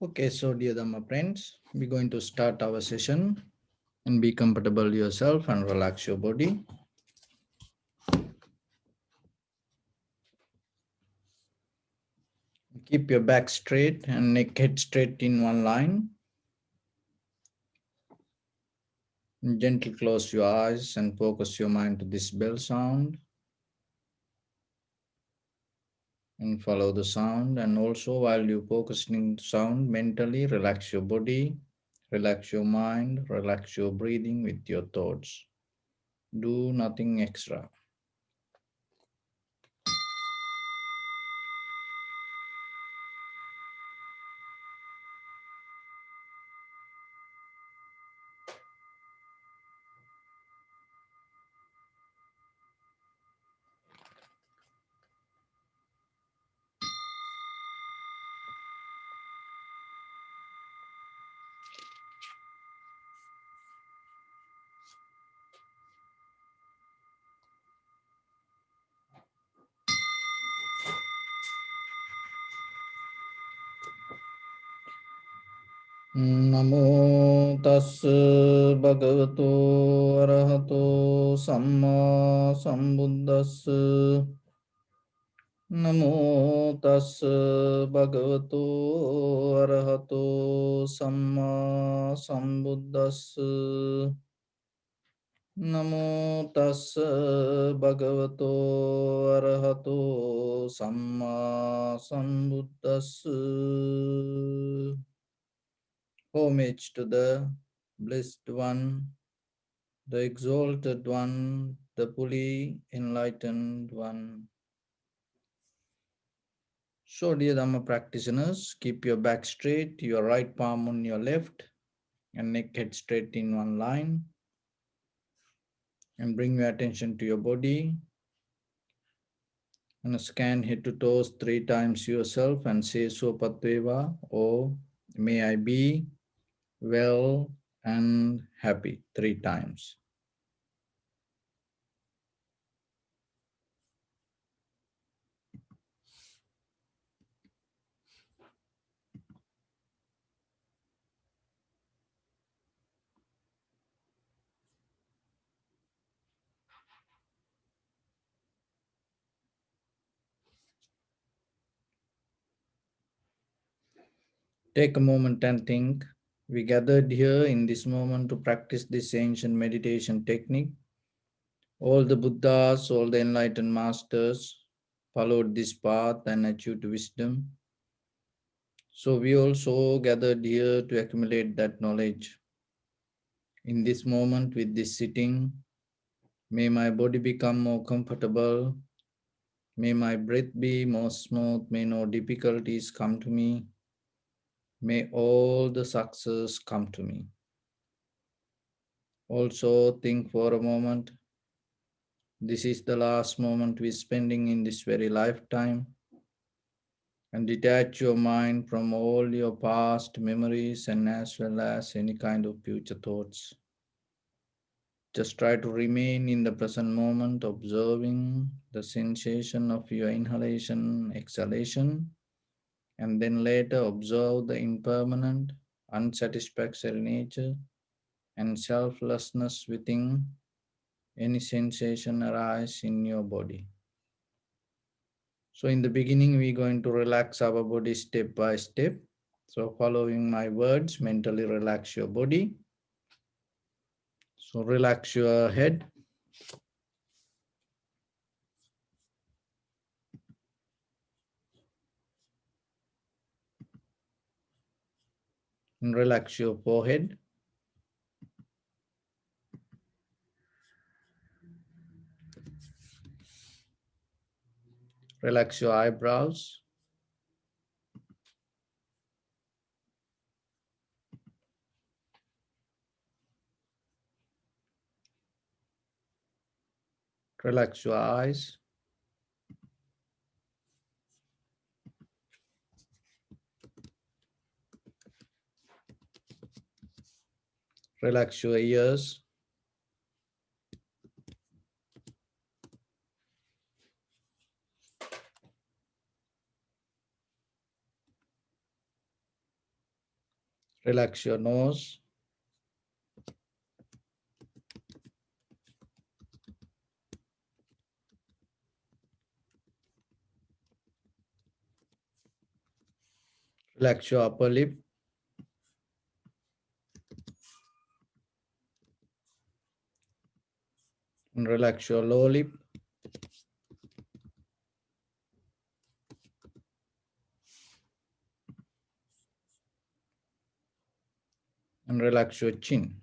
Okay, so dear Dhamma friends, we're going to start our session and be comfortable yourself and relax your body. Keep your back straight and neck head straight in one line. And gently close your eyes and focus your mind to this bell sound and follow the sound. And also while you focusing the sound, mentally relax your body, relax your mind, relax your breathing with your thoughts. Do nothing extra. නමෝ තස්ස භගවතෝ අරහතෝ සම්මා සම්බුද්දස්ස නමෝ තස්ස භගවතෝ අරහතෝ සම්මා සම්බුද්දස්ස නමෝ තස්ස භගවතෝ අරහතෝ සම්මා සම්බුද්දස්ස. Homage to the Blessed One, the Exalted One, the fully enlightened One. So, dear Dhamma practitioners, keep your back straight, your right palm on your left, and neck head straight in one line. And bring your attention to your body. And scan head to toes 3 times yourself and say Sopatveva, or may I be well and happy 3 times. Take a moment and think. We gathered here in this moment to practice this ancient meditation technique. All the Buddhas, all the enlightened masters followed this path and achieved wisdom. So we also gathered here to accumulate that knowledge. In this moment with this sitting, may my body become more comfortable. May my breath be more smooth. May no difficulties come to me. May all the success come to me. Also think for a moment, this is the last moment we're spending in this very lifetime, and detach your mind from all your past memories and as well as any kind of future thoughts. Just try to remain in the present moment, observing the sensation of your inhalation, exhalation, and then later observe the impermanent, unsatisfactory nature and selflessness within any sensation arise in your body. So in the beginning, we're going to relax our body step by step. So following my words, mentally relax your body. So relax your head. And relax your forehead. Relax your eyebrows. Relax your eyes. Relax your ears. Relax your nose. Relax your upper lip. And relax your lower lip. And relax your chin.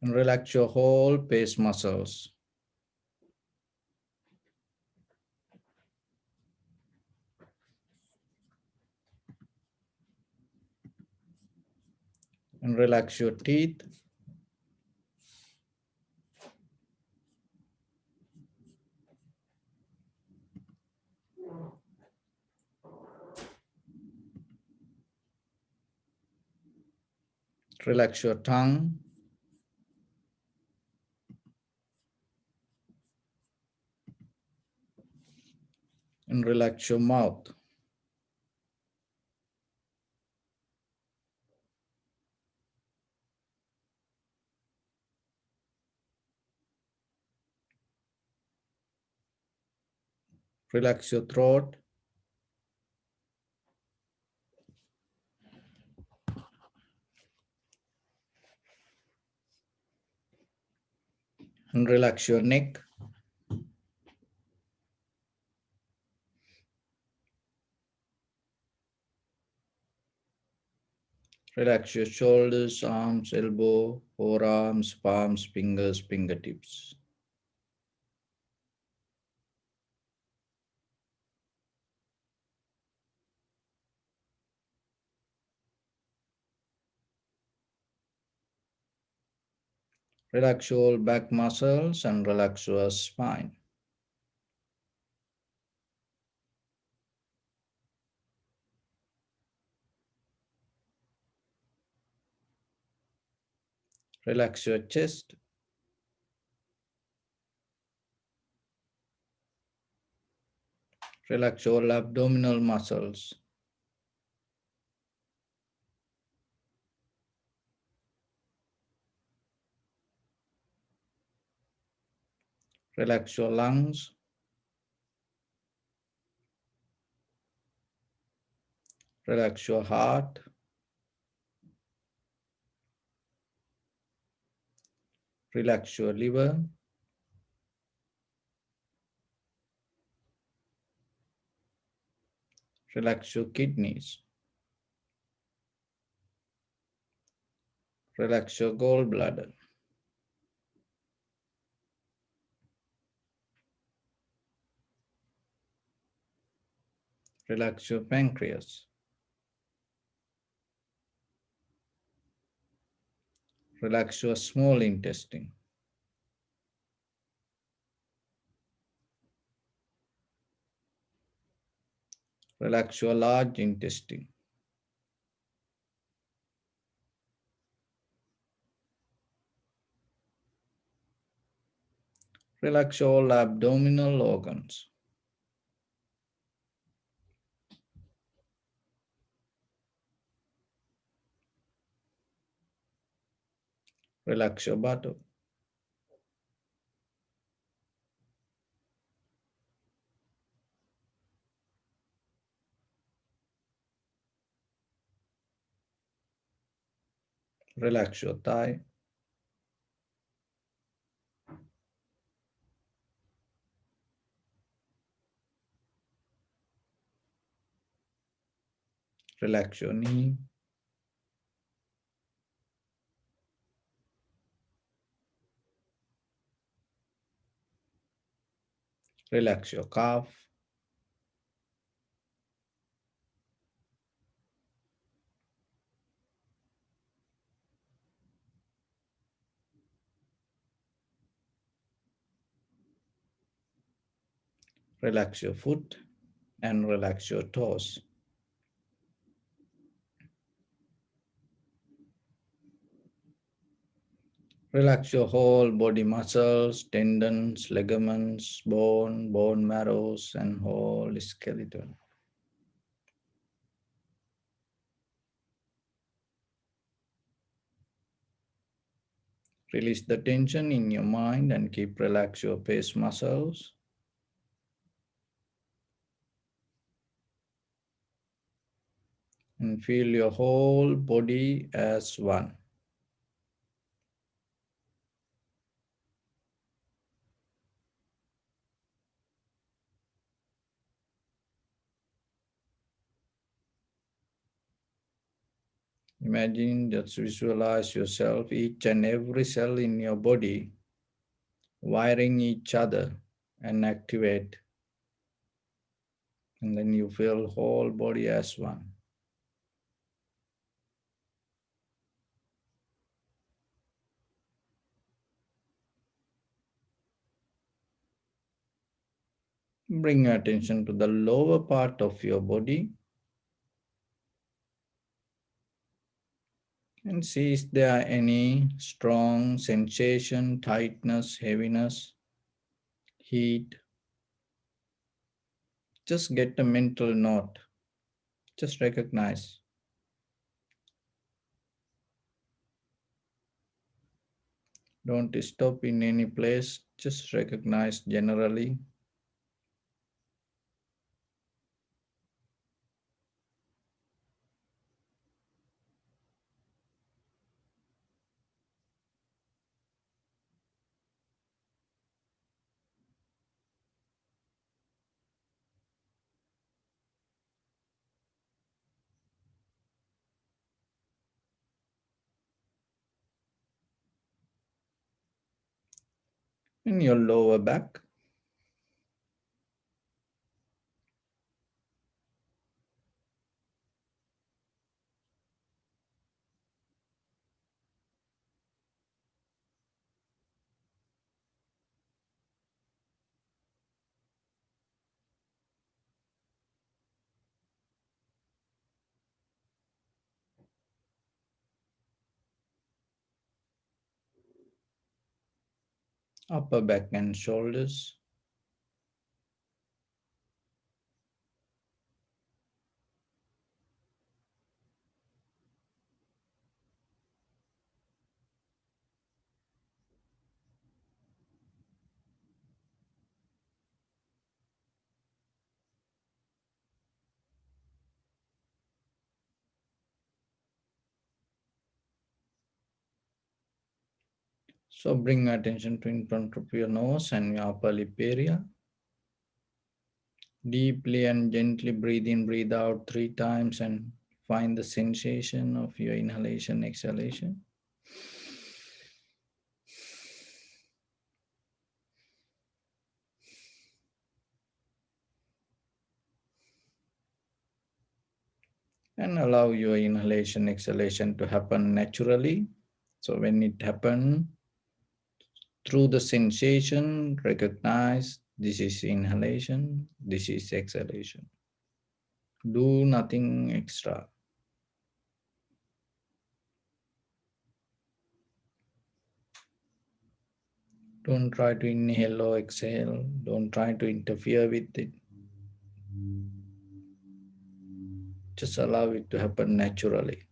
And relax your whole face muscles. And relax your teeth. Relax your tongue. And relax your mouth. Relax your throat. And relax your neck. Relax your shoulders, arms, elbow, forearms, palms, fingers, fingertips. Relax your back muscles and relax your spine. Relax your chest. Relax all abdominal muscles. Relax your lungs. Relax your heart. Relax your liver. Relax your kidneys. Relax your gallbladder. Relax your pancreas. Relax your small intestine. Relax your large intestine. Relax all abdominal organs. Relax your buttock. Relax your thigh. Relax your knee. Relax your calf. Relax your foot and relax your toes. Relax your whole body muscles, tendons, ligaments, bone marrows, and whole skeleton. Release the tension in your mind and keep relax your face muscles. And feel your whole body as one. Imagine, just visualize yourself, each and every cell in your body wiring each other and activate, and then you feel whole body as one. Bring your attention to the lower part of your body and see if there are any strong sensation, tightness, heaviness, heat. Just get a mental note. Just recognize. Don't stop in any place. Just recognize generally. In your lower back, upper back and shoulders, so bring attention to in front of your nose and your upper lip area. Deeply and gently breathe in, breathe out 3 times and find the sensation of your inhalation, exhalation. And allow your inhalation, exhalation to happen naturally. So when it happens, through the sensation, recognize this is inhalation, this is exhalation. Do nothing extra. Don't try to inhale or exhale. Don't try to interfere with it. Just allow it to happen naturally.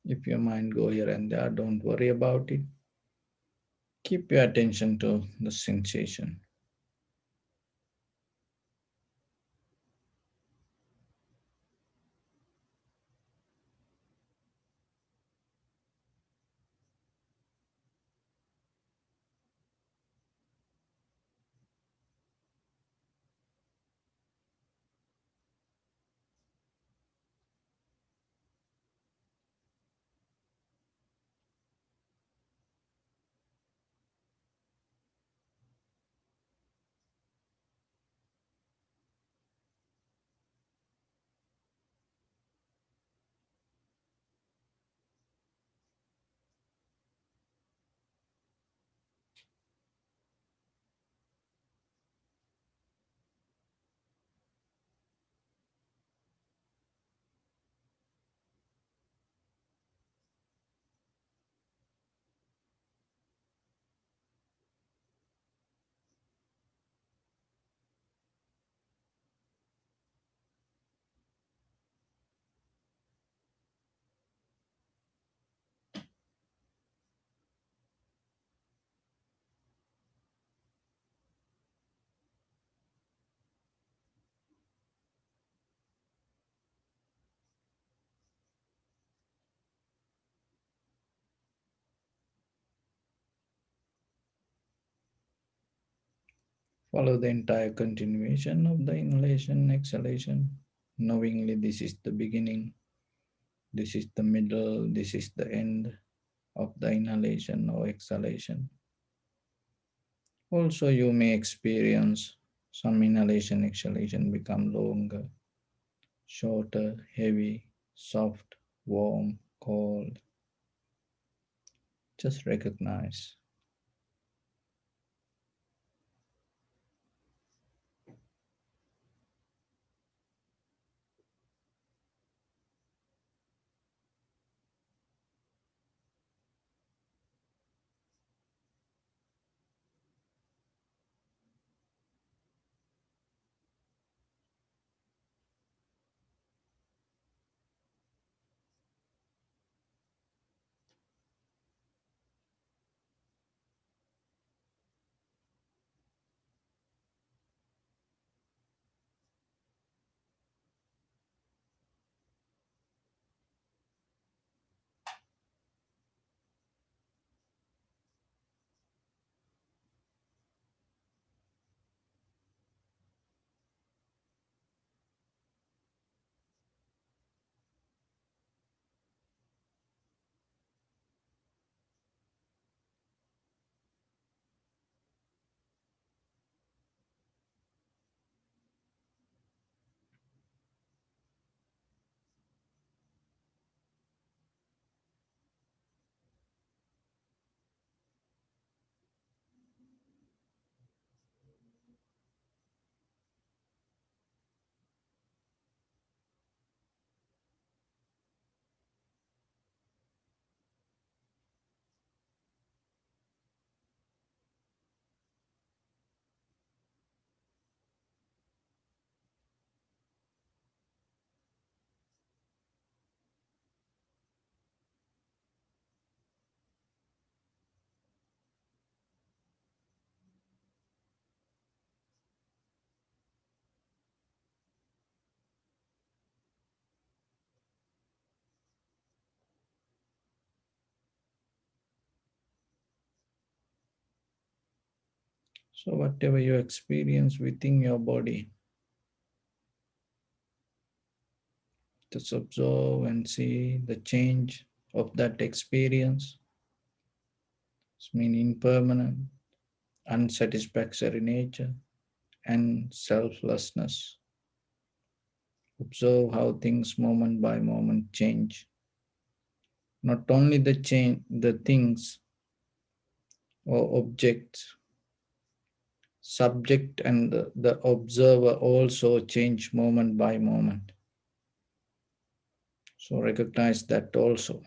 If your mind go here and there, don't worry about it. Keep your attention to the sensation. Follow the entire continuation of the inhalation, exhalation, knowingly this is the beginning, this is the middle, this is the end of the inhalation or exhalation. Also, you may experience some inhalation, exhalation become longer, shorter, heavy, soft, warm, cold. Just recognize. So, whatever you experience within your body, just observe and see the change of that experience. It's mean impermanent, unsatisfactory nature, and selflessness. Observe how things moment by moment change. Not only the change, the things or objects, subject and the observer also change moment by moment. So recognize that also.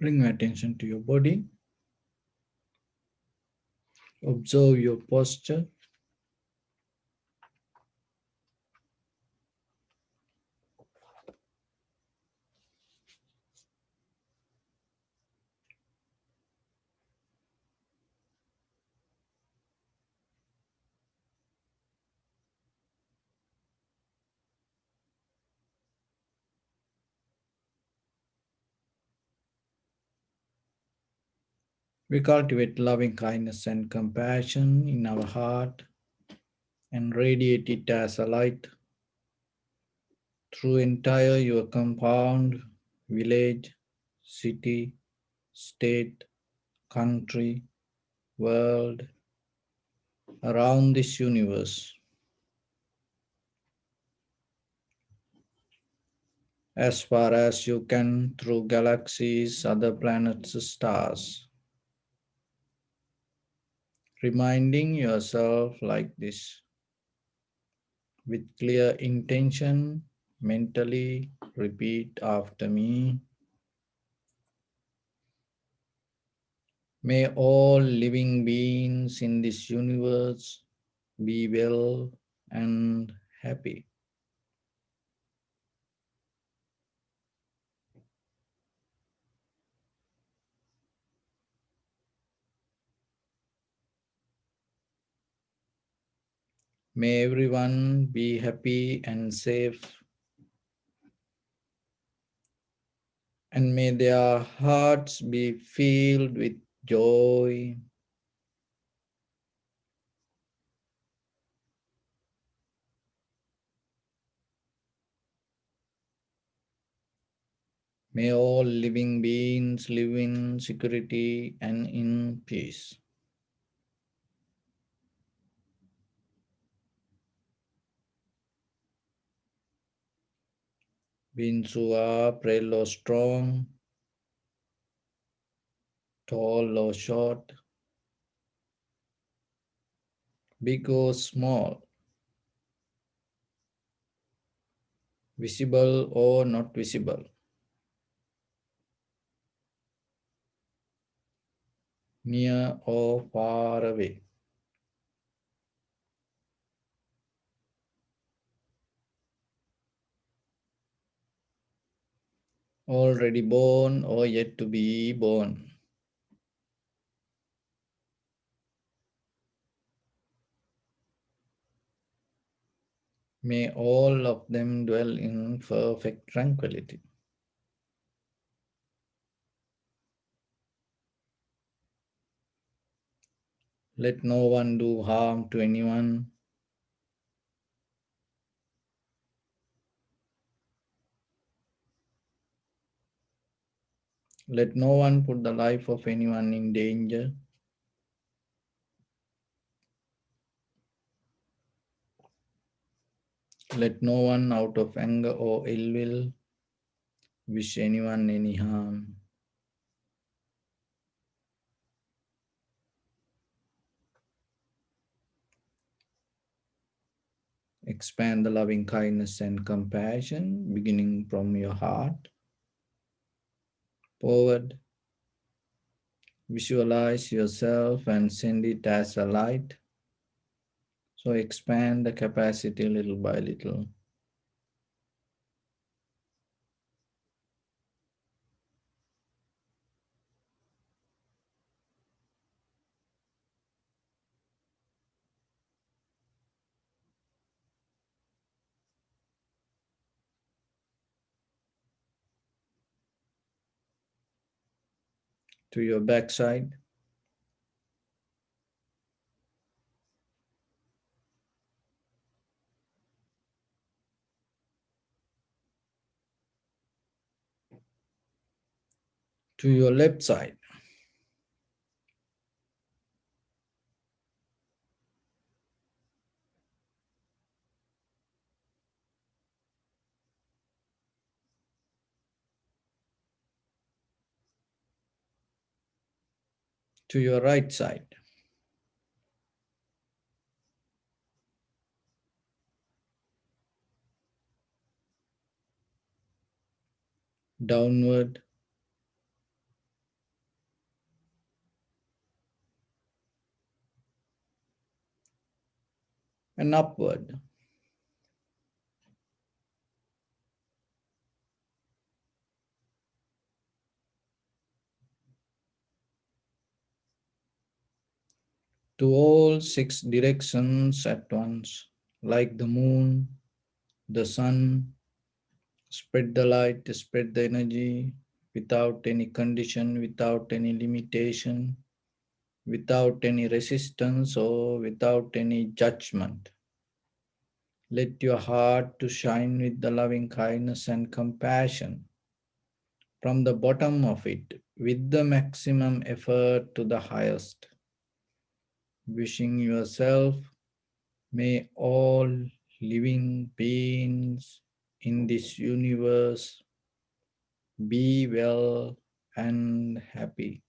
Bring your attention to your body. Observe your posture. We cultivate loving kindness and compassion in our heart and radiate it as a light through entire your compound, village, city, state, country, world, around this universe. As far as you can through galaxies, other planets, stars. Reminding yourself like this with clear intention, mentally repeat after me. May all living beings in this universe be well and happy. May everyone be happy and safe, and may their hearts be filled with joy. May all living beings live in security and in peace. Beings who are frail or strong, tall or short, big or small, visible or not visible, near or far away, already born or yet to be born. May all of them dwell in perfect tranquility. Let no one do harm to anyone. Let no one put the life of anyone in danger. Let no one out of anger or ill will wish anyone any harm. Expand the loving kindness and compassion beginning from your heart forward. Visualize yourself and send it as a light. So expand the capacity little by little. To your backside, to your left side, to your right side, downward, and upward. To all 6 directions at once, like the moon, the sun, spread the light, spread the energy without any condition, without any limitation, without any resistance or without any judgment. Let your heart to shine with the loving kindness and compassion from the bottom of it with the maximum effort to the highest. Wishing yourself, may all living beings in this universe be well and happy.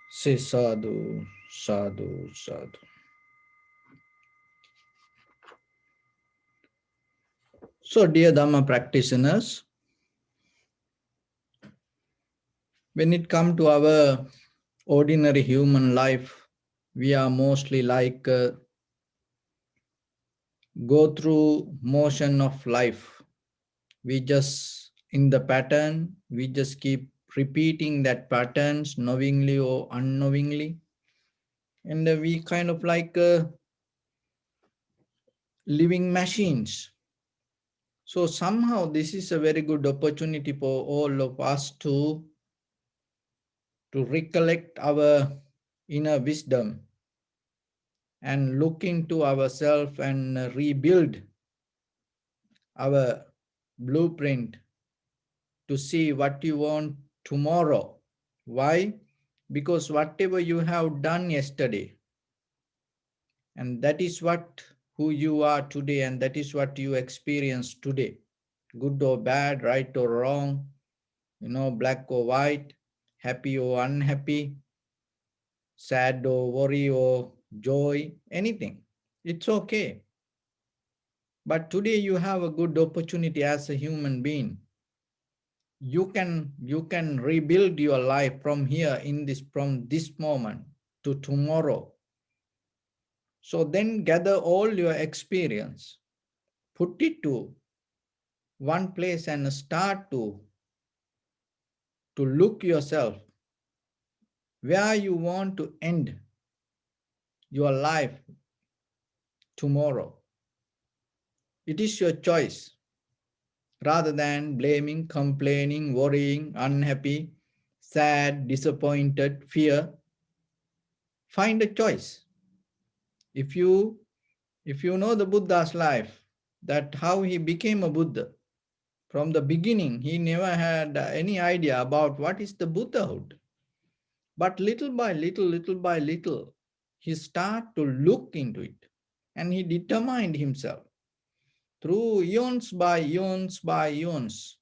Say sadhu, sadhu, sadhu. So, dear Dhamma practitioners, when it comes to our ordinary human life, we are mostly like go through motion of life. We just in the pattern, we just keep repeating that patterns knowingly or unknowingly, and we kind of like living machines. So somehow this is a very good opportunity for all of us to recollect our inner wisdom and look into ourselves and rebuild our blueprint to see what you want tomorrow. Why? Because whatever you have done yesterday, and that is what who you are today, and that is what you experience today, good or bad, right or wrong, black or white, happy or unhappy, sad or worry or joy, anything. It's okay. But today you have a good opportunity as a human being. You can rebuild your life from here in this from this moment to tomorrow. So then gather all your experience, put it to one place and start to look yourself where you want to end your life tomorrow. It is your choice. Rather than blaming, complaining, worrying, unhappy, sad, disappointed, fear, find a choice. If you know the Buddha's life, that how he became a Buddha, from the beginning, he never had any idea about what is the Buddhahood. But little by little, he started to look into it. And he determined himself through eons by eons by eons.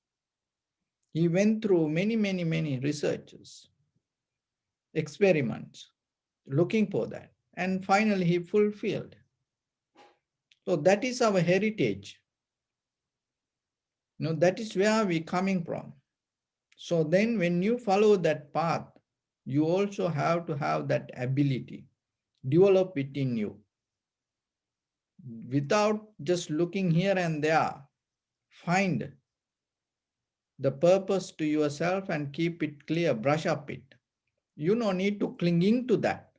He went through many researches, experiments, looking for that. And finally, he fulfilled. So that is our heritage. That is where we're coming from. So then when you follow that path, you also have to have that ability, develop it in you. Without just looking here and there, find the purpose to yourself and keep it clear, brush up it. You don't need to clinging to that.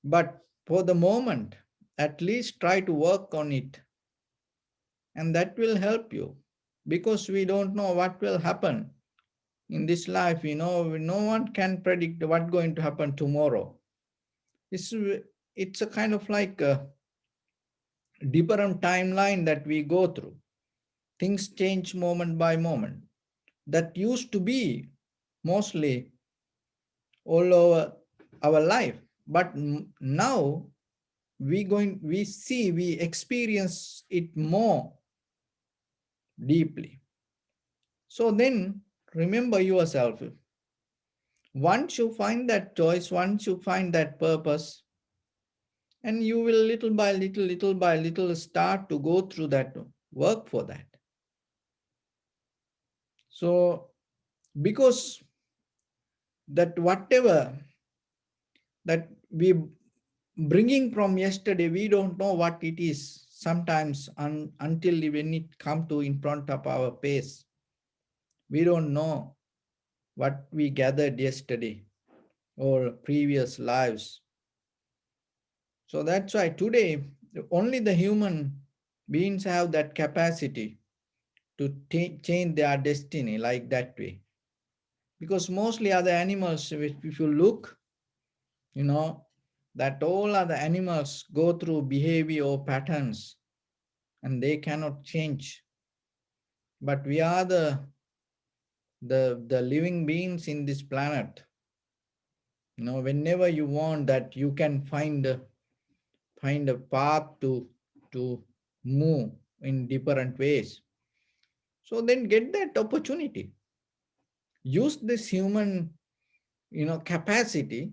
But for the moment, at least try to work on it. And that will help you. because we don't know what will happen in this life. No one can predict what's going to happen tomorrow. It's a kind of like a different timeline that we go through. Things change moment by moment. That used to be mostly all over our life, but now we experience it more deeply. So then remember yourself. Once you find that choice, once you find that purpose, and you will little by little start to go through that work for that. So because that whatever that we bringing from yesterday, we don't know what it is sometimes until when it come to in front of our face. We don't know what we gathered yesterday or previous lives. So that's why today only the human beings have that capacity to change their destiny like that way. Because mostly other animals, if you look, that all other animals go through behavior patterns and they cannot change. But we are the living beings in this planet. Whenever you want that, you can find a path to move in different ways. So then get that opportunity. Use this human capacity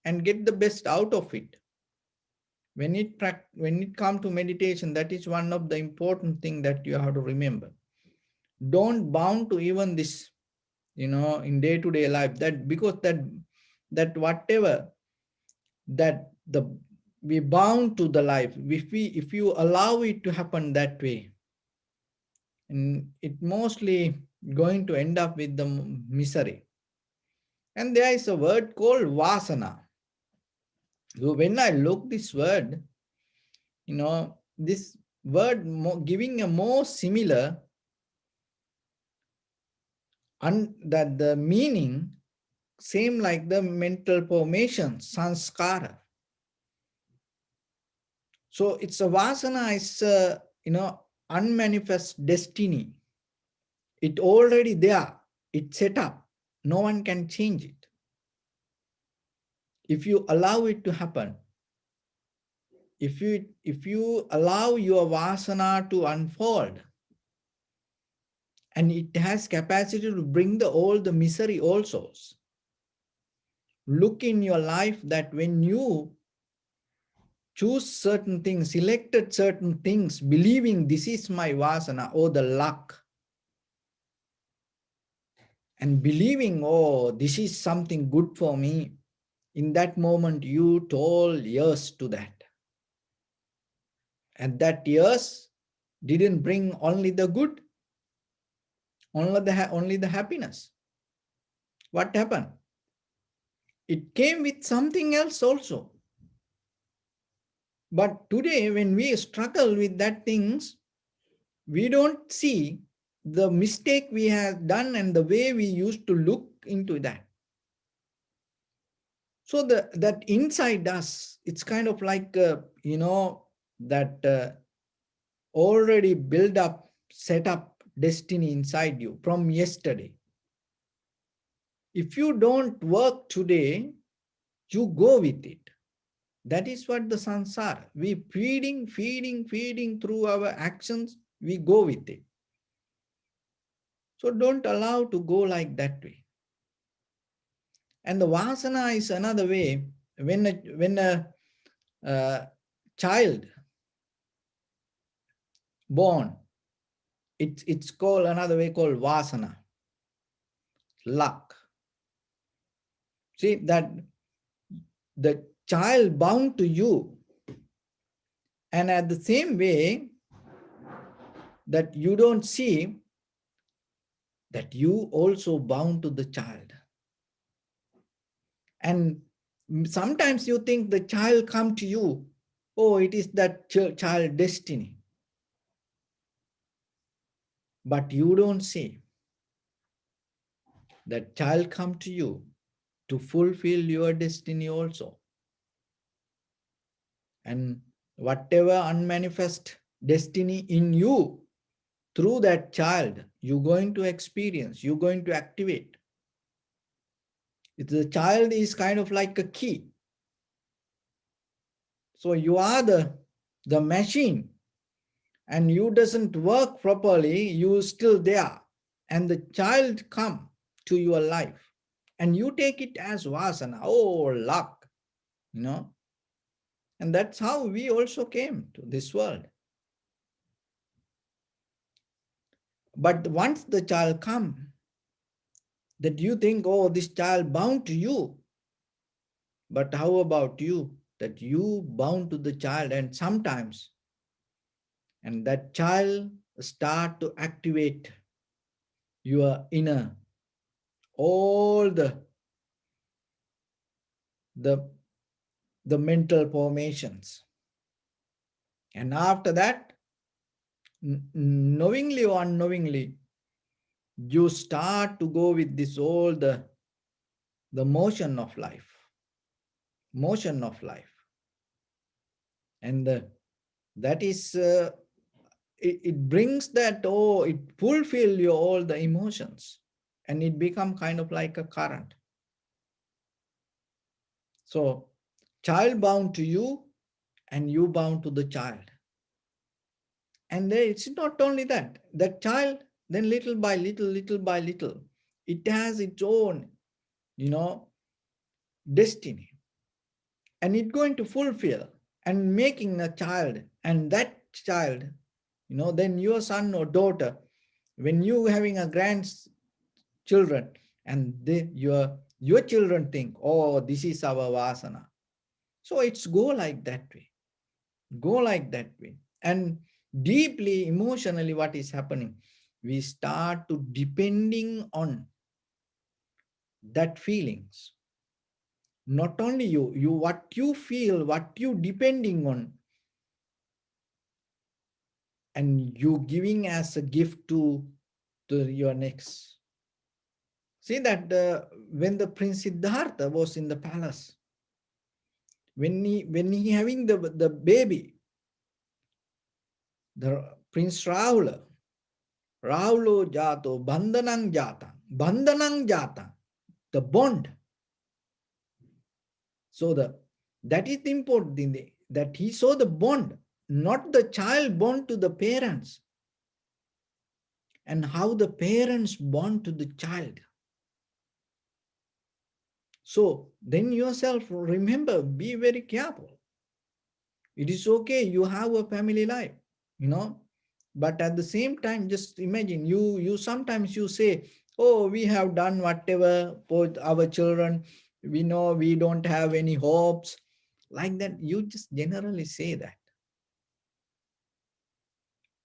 and get the best out of it. When it comes to meditation, that is one of the important thing that you have to remember. Don't bound to even this, in day-to-day life, that because that whatever that the we bound to the life, if you allow it to happen that way, and it mostly going to end up with the misery. And there is a word called vasana. So when I look this word, this word giving a more similar, and that the meaning same like the mental formation, sanskara. So it's a vasana is unmanifest destiny. It already there. It's set up. No one can change it. If you allow it to happen, if you allow your vasana to unfold, and it has capacity to bring all the misery also. Look in your life that when you choose certain things, selected certain things, believing this is my vasana or the luck, and believing, oh, this is something good for me, in that moment you told yes to that. And that yes didn't bring only the good, only the happiness. What happened? It came with something else also. But today, when we struggle with that things, we don't see the mistake we have done and the way we used to look into that. So that inside us, it's kind of like, that already built up, set up destiny inside you from yesterday. If you don't work today, you go with it. That is what the sansara. We feeding through our actions, we go with it. So don't allow to go like that way. And the vasana is another way. When a child born, it's called another way called vasana, luck. See that the child bound to you, and at the same way that you don't see that you also bound to the child. And sometimes you think the child come to you, oh, it is that child destiny. But you don't see that child come to you to fulfill your destiny also. And whatever unmanifest destiny in you, through that child, you're going to experience, you're going to activate. The child is kind of like a key. So you are the machine, and you doesn't work properly, you still there. And the child come to your life. And you take it as vasana, oh luck, you know. And that's how we also came to this world. But once the child come, that you think, oh, this child bound to you. But how about you? That you bound to the child, and sometimes, and that child start to activate your inner, all the, the mental formations. And after that, knowingly or unknowingly, you start to go with this all the motion of life, motion of life. And that is, it brings that, oh, it fulfill your all the emotions, and it become kind of like a current. So child bound to you, and you bound to the child. And then it's not only that, that child, then little by little, little by little, it has its own, you know, destiny, and it's going to fulfill and making a child, and that child, you know, then your son or daughter, when you having a grandchildren, and they, your children think, oh, this is our vasana. So it's go like that way, go like that way. And deeply emotionally, what is happening, we start to depending on that feelings. Not only you what you feel, what you depending on, and you giving as a gift to your next. See that when the Prince Siddhartha was in the palace, when he having the baby, the Prince Rahulo jato bandhanang jata, the bond. So that is the important thing, that he saw the bond, not the child bond to the parents, and how the parents bond to the child. So then yourself remember, be very careful. It is okay, you have a family life, you know, but at the same time, just imagine, you sometimes you say, oh, we have done whatever for our children, we know we don't have any hopes, like that. You just generally say that,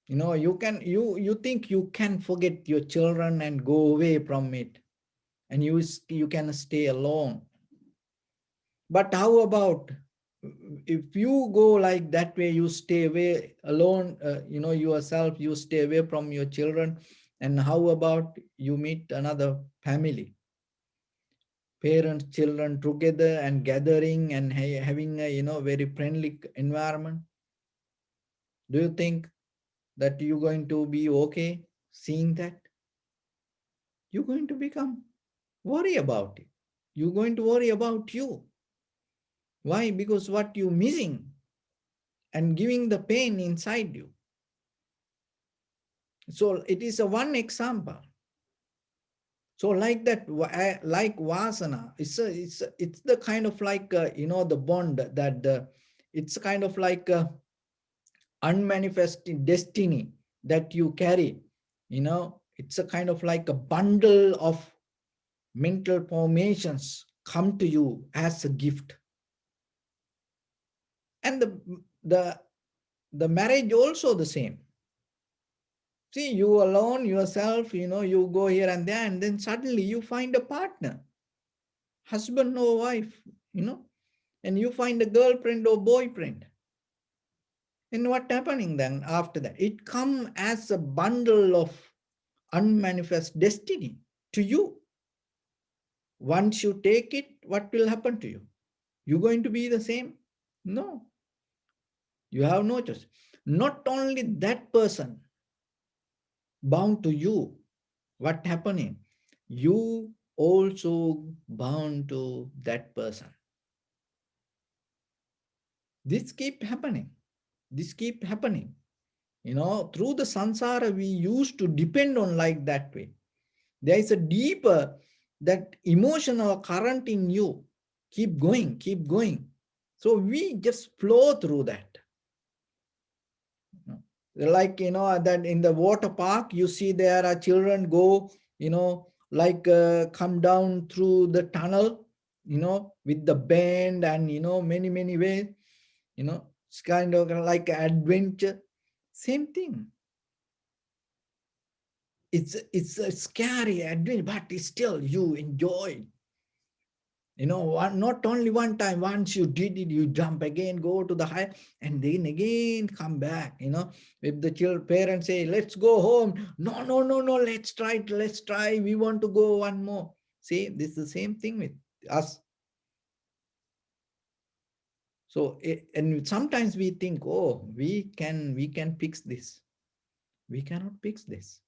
you know, you think you can forget your children and go away from it, and you can stay alone. But how about if you go like that way, you stay away alone, you know, yourself, you stay away from your children, and how about you meet another family, parents, children together and gathering and having a, you know, very friendly environment? Do you think that you're going to be okay seeing that? You're going to become worry about it. You're going to worry about you. Why? Because what you're missing and giving the pain inside you. So it is a one example. So like that, like vasana, it's the kind of like you know, the bond that it's kind of like a unmanifested destiny that you carry. You know, it's a kind of like a bundle of mental formations come to you as a gift. And the the marriage also the same. See, you alone yourself, you know, you go here and there, and then suddenly you find a partner, husband or wife, you know, and you find a girlfriend or boyfriend. And what happening then after that? It come as a bundle of unmanifest destiny to you. Once you take it, what will happen to you? You going to be the same? No, you have no choice. Not only that person bound to you, what happening? You also bound to that person. This keep happening. This keep happening. Through the samsara, we used to depend on like that way. There is a deeper that emotional current in you. Keep going, keep going. So we just flow through that. Like, that in the water park, you see there are children go, like come down through the tunnel, with the bend and, many, many ways, it's kind of like adventure. Same thing. It's a scary adventure, but it's still you enjoy. Not only one time, once you did it, you jump again, go to the high, and then again come back. If the children, parents say, let's go home. No, no, no, no, let's try. We want to go one more. See, this is the same thing with us. So, and sometimes we think, oh, we can fix this. We cannot fix this.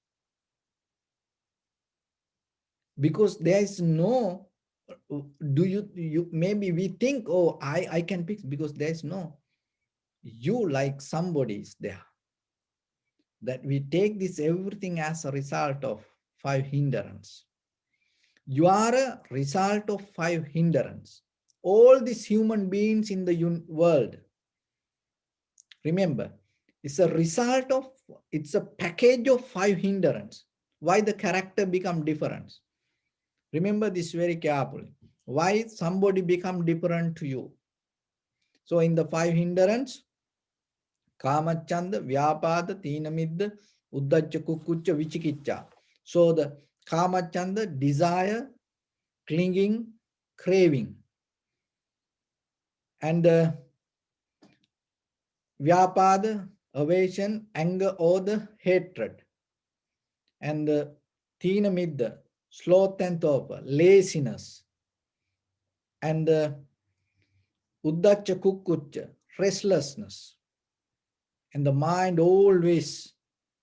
Because there is no, you maybe we think, oh, I can fix, because there is no, you like somebody is there. That we take this everything as a result of 5 hindrance. You are a result of 5 hindrance. All these human beings in the world, remember, it's a result of, it's a package of 5 hindrance. Why the character become different? Remember this very carefully. Why somebody become different to you? So in the 5 hindrance, Kamachanda, Vyapada, Tinamidda, Uddhacha, Kukucha, Vichikicha. So the Kamachanda, desire, clinging, craving. And Vyapada, aversion, anger, or the hatred. And the Tinamidda, sloth and torpor, laziness. And the Uddhacha, Kukucha, restlessness. And the mind always,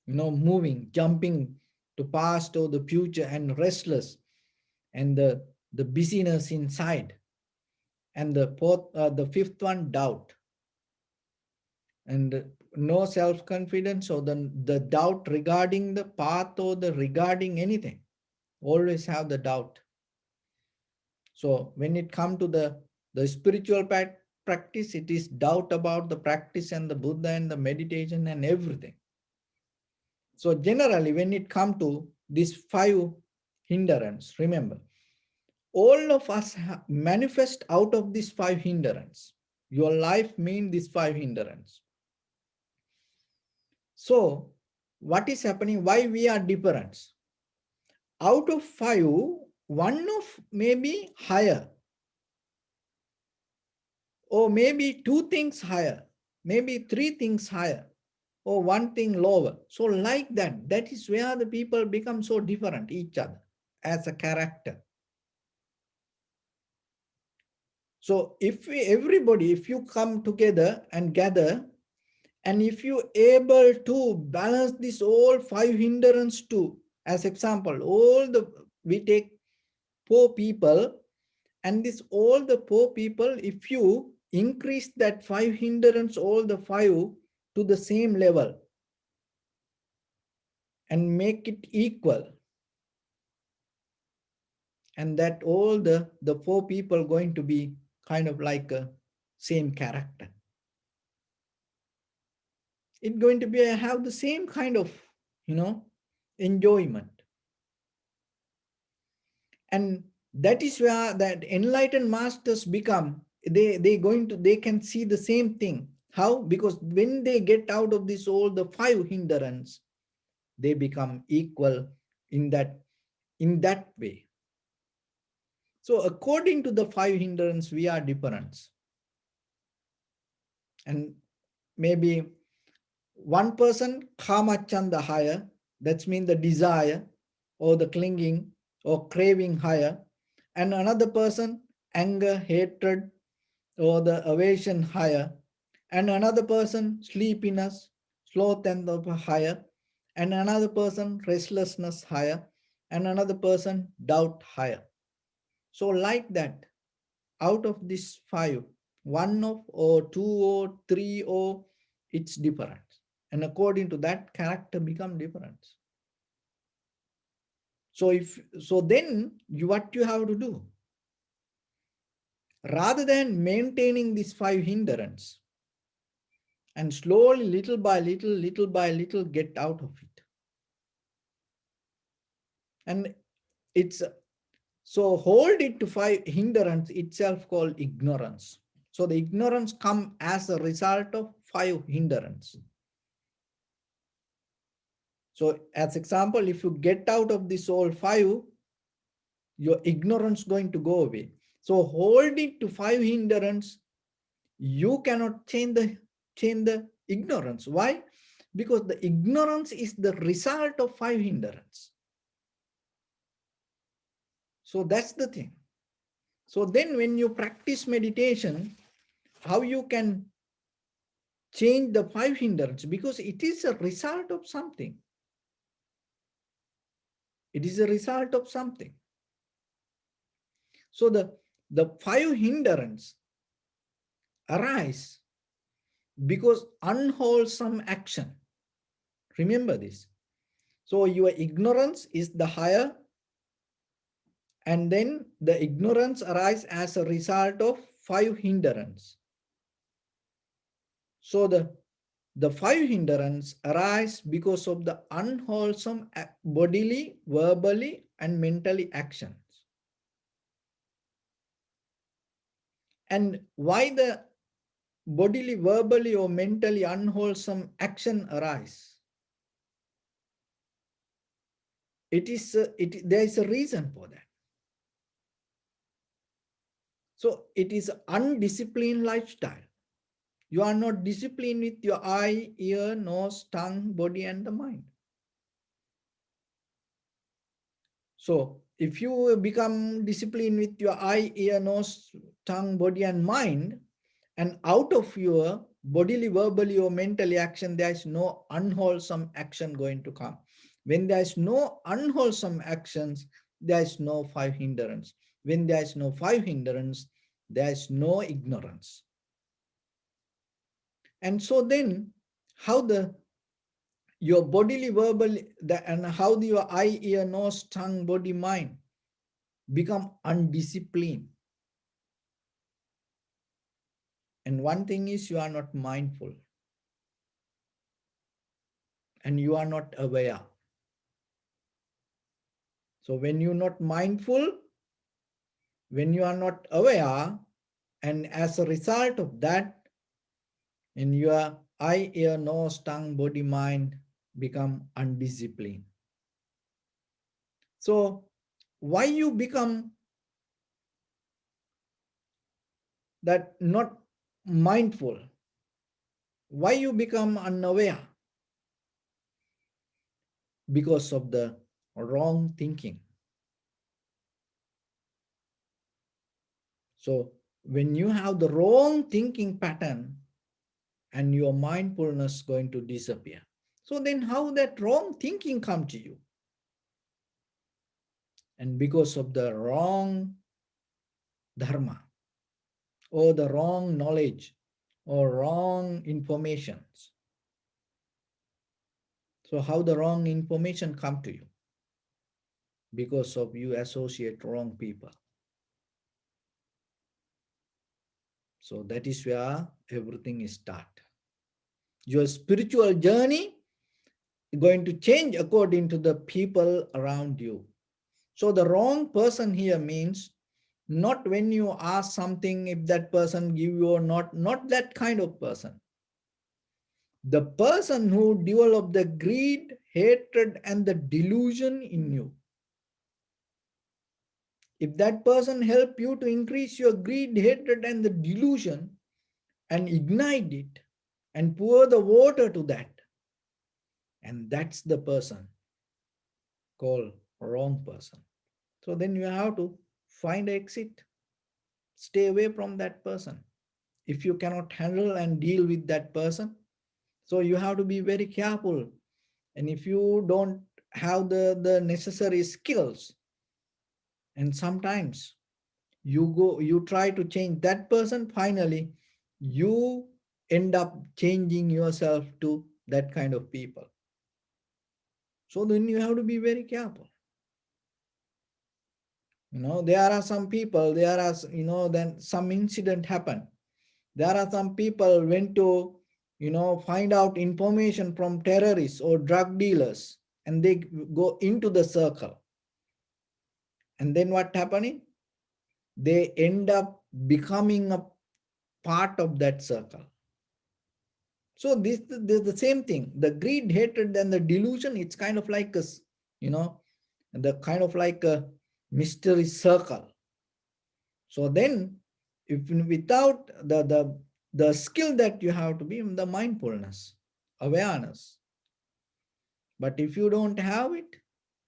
moving, jumping to past or the future and restless, and the busyness inside. And the fifth one, doubt. And no self-confidence, or the doubt regarding the path or the regarding anything. Always have the doubt. So when it comes to the spiritual practice, it is doubt about the practice and the Buddha and the meditation and everything. So generally, when it comes to these 5 hindrance, remember, all of us manifest out of these 5 hindrance. Your life means these 5 hindrance. So what is happening? Why we are different? Out of 5, one of maybe higher, or maybe 2 things higher, maybe 3 things higher, or 1 thing lower. So like that, that is where the people become so different each other as a character. So if if you come together and gather, and if you able to balance this all 5 hindrance too, as example, we take 4 people, and all the 4 people, if you increase that 5 hindrance, all the 5 to the same level and make it equal, and that all the 4 people going to be kind of like a same character. It's going to be have the same kind of, enjoyment. And that is where that enlightened masters become, they can see the same thing. How? Because when they get out of this all the 5 hindrance, they become equal in that way. So according to the 5 hindrance, we are different. And maybe one person, kama chanda higher, that means the desire, or the clinging or craving higher, and another person anger, hatred, or the aversion higher, and another person sleepiness, sloth and the higher, and another person restlessness higher, and another person doubt higher. So like that, out of these five, one of or two or three or it's different. And according to that, character become different. So then what you have to do, rather than maintaining these five hindrance, and slowly, little by little, get out of it. And it's so hold it to five hindrance itself called ignorance. So the ignorance come as a result of five hindrance. So as example, if you get out of this all five, your ignorance going to go away. So hold it to five hindrance. You cannot change the ignorance. Why? Because the ignorance is the result of five hindrance. So that's the thing. So then when you practice meditation, how you can change the five hindrance? Because it is a result of something. It is a result of something. So the five hindrance arise because unwholesome action. Remember this. So your ignorance is the higher, and then the ignorance arise as a result of five hindrance. So the five hindrance arise because of the unwholesome bodily, verbally, and mentally actions. And why the bodily, verbally, or mentally unwholesome action arise? There is a reason for that. So it is undisciplined lifestyle. You are not disciplined with your eye, ear, nose, tongue, body, and the mind. So if you become disciplined with your eye, ear, nose, tongue, body, and mind, and out of your bodily, verbally, or mentally action, there is no unwholesome action going to come. When there is no unwholesome actions, there is no five hindrance. When there is no five hindrance, there is no ignorance. And so then, how your bodily, verbal, and how your eye, ear, nose, tongue, body, mind become undisciplined. And one thing is, you are not mindful and you are not aware. So when you're not mindful, when you are not aware, and as a result of that, in your eye, ear, nose, tongue, body, mind become undisciplined. So why you become that not mindful? Why you become unaware? Because of the wrong thinking. So when you have the wrong thinking pattern, and your mindfulness going to disappear. So then how that wrong thinking come to you? And because of the wrong dharma, or the wrong knowledge, or wrong informations. So how the wrong information come to you? Because of you associate wrong people. So that is where everything is start. Your spiritual journey is going to change according to the people around you. So the wrong person here means not when you ask something, if that person give you or not that kind of person. The person who develop the greed, hatred, and the delusion in you. If that person help you to increase your greed, hatred, and the delusion and ignite it and pour the water to that, and that's the person called wrong person. So then you have to find an exit. Stay away from that person. If you cannot handle and deal with that person, so you have to be very careful. And if you don't have the necessary skills, and sometimes you try to change that person, finally you end up changing yourself to that kind of people. So then you have to be very careful. There are some people, there are, then some incident happened. There are some people went to, find out information from terrorists or drug dealers, and they go into the circle. And then what happening? They end up becoming a part of that circle. So this the same thing. The greed, hatred, and the delusion, it's kind of like a, you know, the kind of like a mystery circle. So then, if without the skill that you have to be the mindfulness, awareness. But if you don't have it,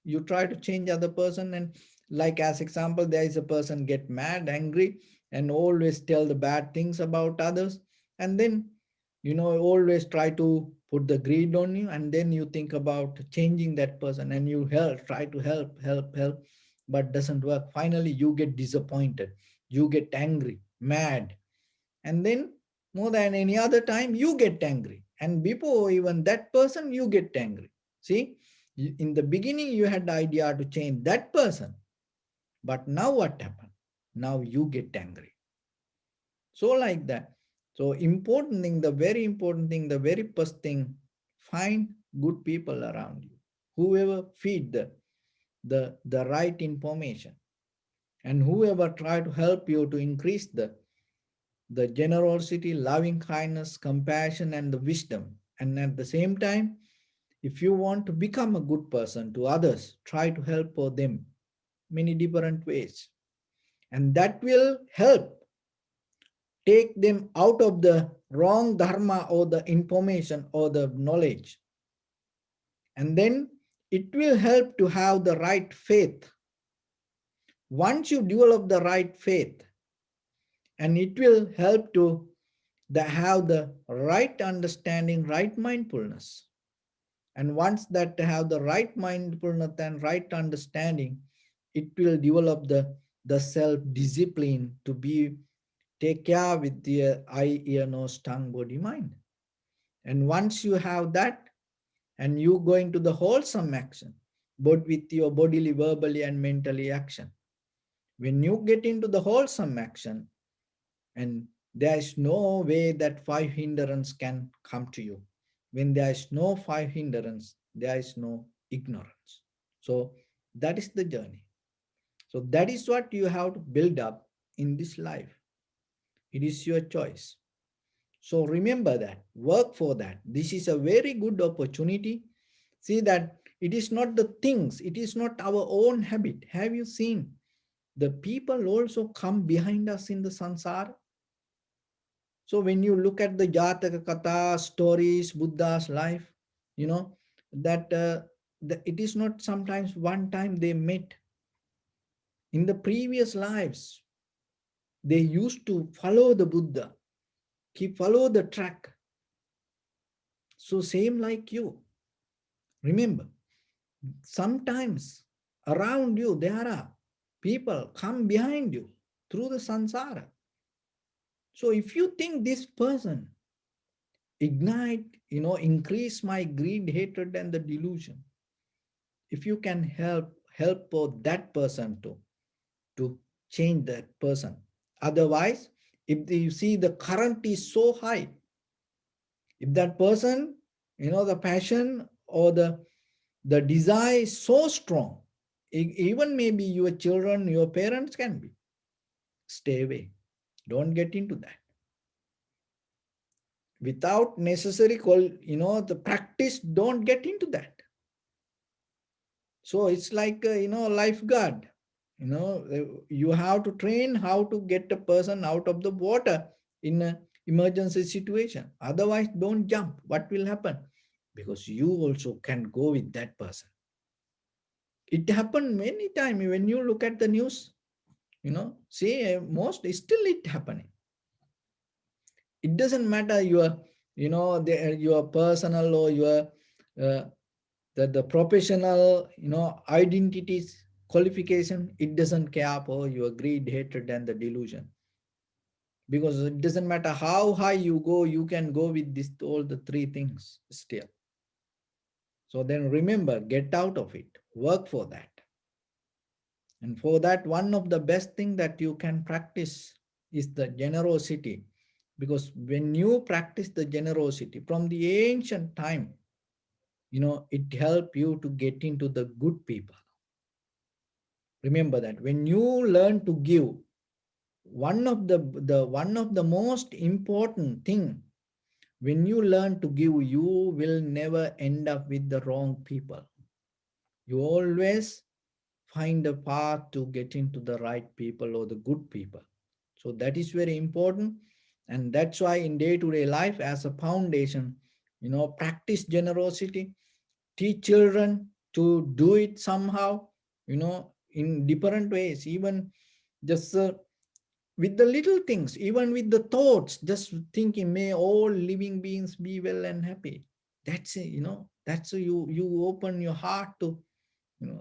you try to change other person, and like as example, there is a person get mad, angry, and always tell the bad things about others, and then always try to put the greed on you, and then you think about changing that person, and you try to help, but doesn't work. Finally you get disappointed, you get angry, mad, and then more than any other time you get angry, and before even that person you get angry. See, in the beginning you had the idea to change that person, but now what happened? Now you get angry. So like that. So important thing, the very important thing, the very first thing, find good people around you, whoever feed the right information, and whoever try to help you to increase the generosity, loving kindness, compassion, and the wisdom. And at the same time, if you want to become a good person to others, try to help for them many different ways. And that will help take them out of the wrong dharma or the information or the knowledge. And then it will help to have the right faith. Once you develop the right faith, and it will help to have the right understanding, right mindfulness. And once that have the right mindfulness and right understanding, it will develop the self-discipline to be take care with the eye, ear, nose, tongue, body, mind. And once you have that, and you go into the wholesome action, both with your bodily, verbally, and mentally action. When you get into the wholesome action, and there is no way that five hindrance can come to you. When there is no five hindrance, there is no ignorance. So that is the journey. So that is what you have to build up in this life. It is your choice. So remember that, work for that. This is a very good opportunity. See that it is not the things, it is not our own habit. Have you seen the people also come behind us in the sansara? So when you look at the Jataka Katha stories, Buddha's life, you know, that it is not sometimes one time they met. In the previous lives, they used to follow the Buddha, keep follow the track. So same like you. Remember, sometimes around you there are people come behind you through the samsara. So if you think this person ignite, increase my greed, hatred, and the delusion, if you can help for that person to change that person. Otherwise, if you see the current is so high, if that person, the passion or the desire is so strong, even maybe your children, your parents can be, stay away, don't get into that without necessary the practice, don't get into that. So it's like lifeguard, you have to train how to get a person out of the water in an emergency situation. Otherwise don't jump. What will happen? Because you also can go with that person. It happened many times when you look at the news, see, most still it happening. It doesn't matter your, your personal or your the professional, identities, qualification. It doesn't care for your greed, hatred, and the delusion. Because it doesn't matter how high you go, you can go with this all the three things still. So then remember, get out of it, work for that. And for that, one of the best thing that you can practice is the generosity. Because when you practice the generosity from the ancient time, it help you to get into the good people. Remember that when you learn to give, one of the most important thing, when you learn to give, you will never end up with the wrong people. You always find a path to get into the right people or the good people. So that is very important. And that's why in day-to-day life as a foundation, practice generosity, teach children to do it somehow, in different ways, even just with the little things, even with the thoughts, just thinking, may all living beings be well and happy. That's it, that's you open your heart to,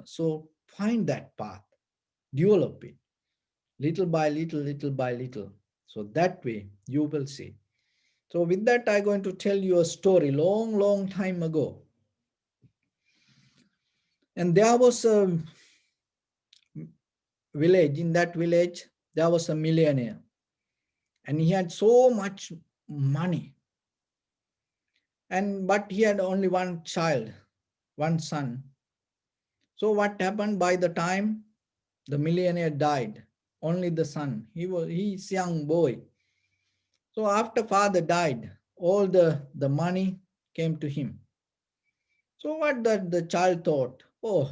so find that path, develop it little by little, little by little. So that way you will see. So with that, I'm going to tell you a story long, long time ago. And there was a village. In that village, there was a millionaire. And he had so much money. But he had only one child, one son. So what happened by the time the millionaire died? Only the son. He's young boy. So after father died, all the money came to him. So what the child thought? Oh,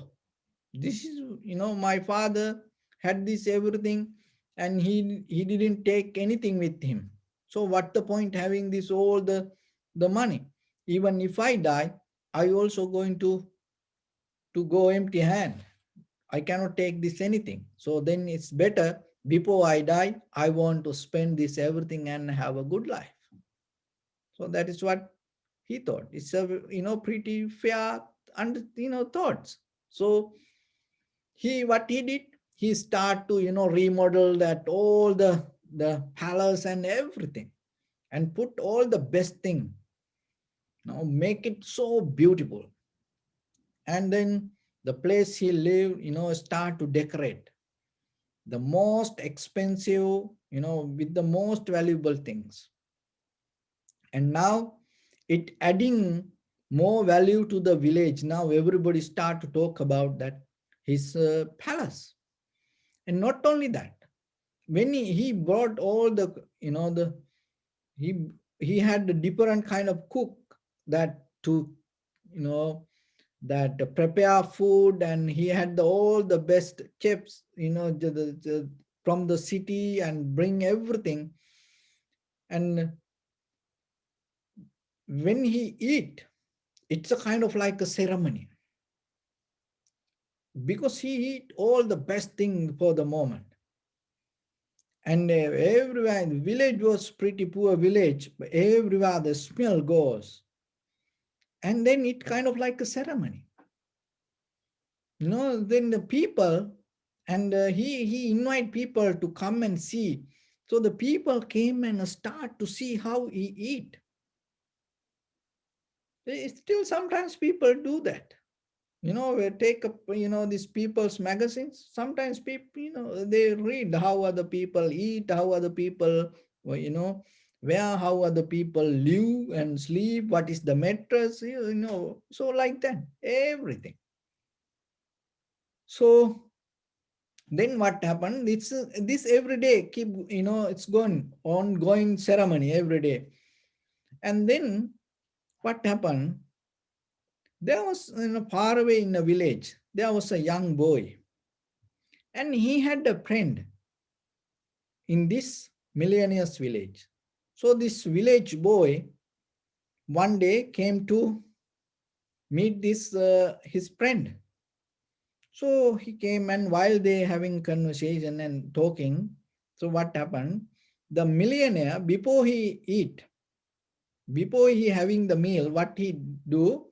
this is, my father had this everything and he didn't take anything with him. So what the point having this all the money? Even if I die, I also going to go empty hand. I cannot take this anything. So then it's better before I die, I want to spend this everything and have a good life. So that is what he thought. It's a pretty fair and thoughts. So what he did, he start to remodel that all the palace and everything, and put all the best thing. Now make it so beautiful, and then the place he lived, start to decorate the most expensive, with the most valuable things. And now it adding more value to the village. Now everybody start to talk about that his palace. And not only that, when he brought all the, he he had a different kind of cook that to, you know that prepare food, and he had all the best chefs, from the city, and bring everything. And when he eat, it's a kind of like a ceremony, because he eat all the best thing for the moment. And everywhere, the village was pretty poor village, but everywhere the smell goes. And then it kind of like a ceremony. Then the people, and he invite people to come and see. So the people came and start to see how he eat. Still sometimes people do that. We take up, these people's magazines. Sometimes people, they read how other people eat, how other people, well, where, how other people live and sleep, what is the mattress, so like that, everything. So then what happened? It's this every day keep, it's going ongoing ceremony every day. And then what happened? There was, far away in a village, there was a young boy, and he had a friend in this millionaire's village. So this village boy one day came to meet this his friend, So he came, and while they having conversation and talking, so what happened? The millionaire, before he having the meal, what he do?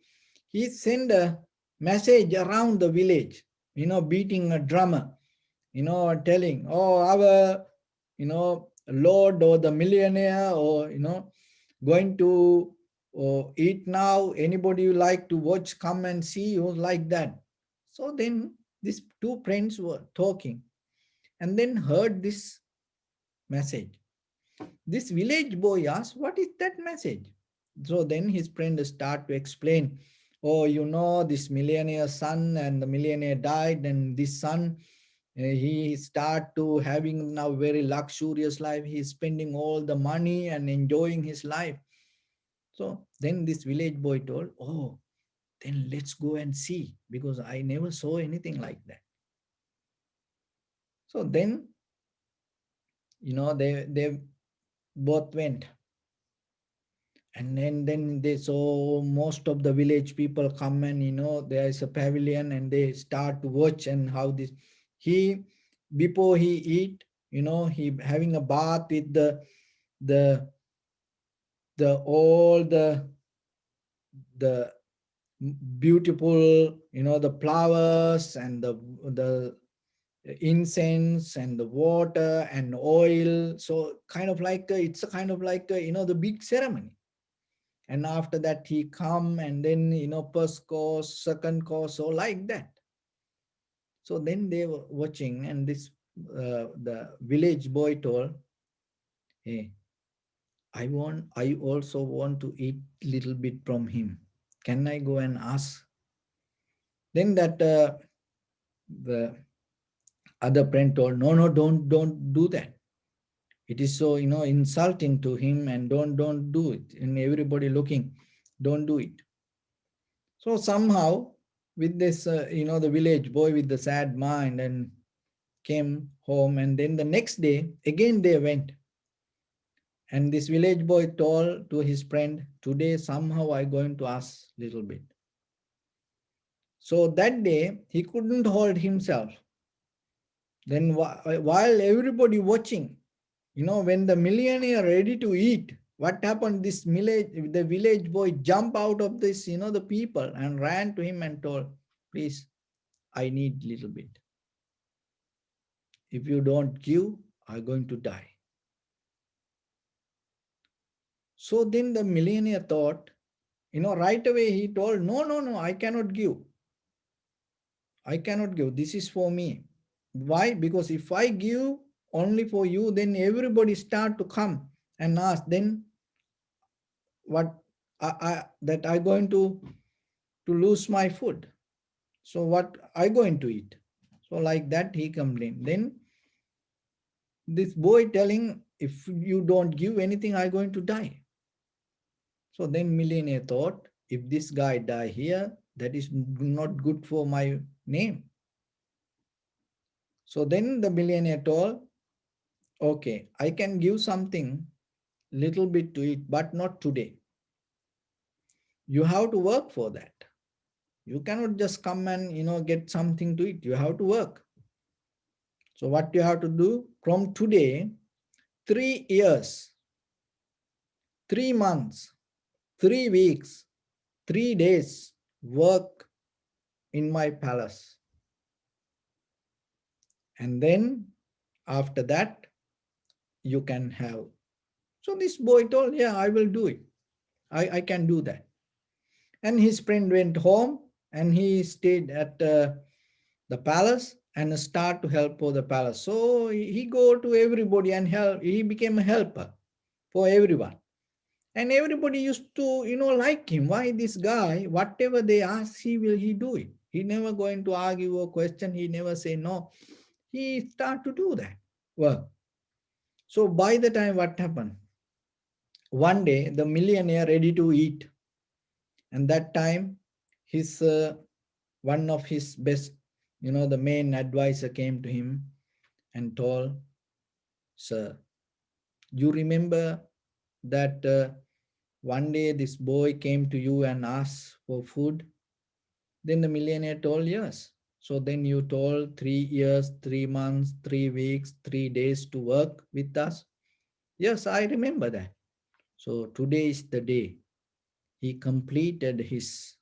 He send a message around the village, beating a drummer, telling, oh, our, Lord or the millionaire, or, going to eat now. Anybody you like to watch, come and see you, like that. So then these two friends were talking and then heard this message. This village boy asked, what is that message? So then his friend start to explain, oh, this millionaire son, and the millionaire died, and this son, he start to having now very luxurious life. He's spending all the money and enjoying his life. So then this village boy told, oh, then let's go and see, because I never saw anything like that. So then, they both went. And then they saw most of the village people come, and there is a pavilion, and they start to watch, and how this, he, before he eat, he having a bath with the all the beautiful, the flowers, and the incense, and the water and oil. So kind of like it's a kind of like the big ceremony. And after that he come, and then first course, second course, so like that. So then they were watching, and this the village boy told, hey, I also want to eat little bit from him. Can I go and ask? Then that the other friend told, no, no, don't do that. It is so insulting to him, and don't do it. And everybody looking, don't do it. So somehow, with this, the village boy with the sad mind, and came home, and then the next day again they went. And this village boy told to his friend, today somehow I going to ask little bit. So that day he couldn't hold himself. Then while everybody watching, when the millionaire ready to eat, what happened? The village boy jump out of this, the people, and ran to him and told, please, I need little bit. If you don't give, I'm going to die. So then the millionaire thought, right away he told, no, no, no, I cannot give. I cannot give. This is for me. Why? Because if I give only for you, then everybody start to come and ask, then what, that I going to lose my food. So what I going to eat? So like that he complained. Then this boy telling, if you don't give anything, I going to die. So then millionaire thought, if this guy die here, that is not good for my name. So then the millionaire told, okay, I can give something little bit to eat, but not today. You have to work for that. You cannot just come and get something to eat. You have to work. So what you have to do from today, 3 years, 3 months, 3 weeks, 3 days work in my palace. And then after that, you can have. So this boy told, yeah, I will do it. I can do that. And his friend went home, and he stayed at the palace and start to help for the palace. So he go to everybody and help. He became a helper for everyone. And everybody used to, like him. Why this guy, whatever they ask, he do it. He never going to argue or question. He never say no. He start to do that. Well, so by the time what happened? One day, the millionaire ready to eat. And that time, his one of his best, the main advisor came to him and told, sir, you remember that one day this boy came to you and asked for food? Then the millionaire told, yes. So then you told 3 years, 3 months, 3 weeks, 3 days to work with us. Yes, I remember that. So today is the day he completed his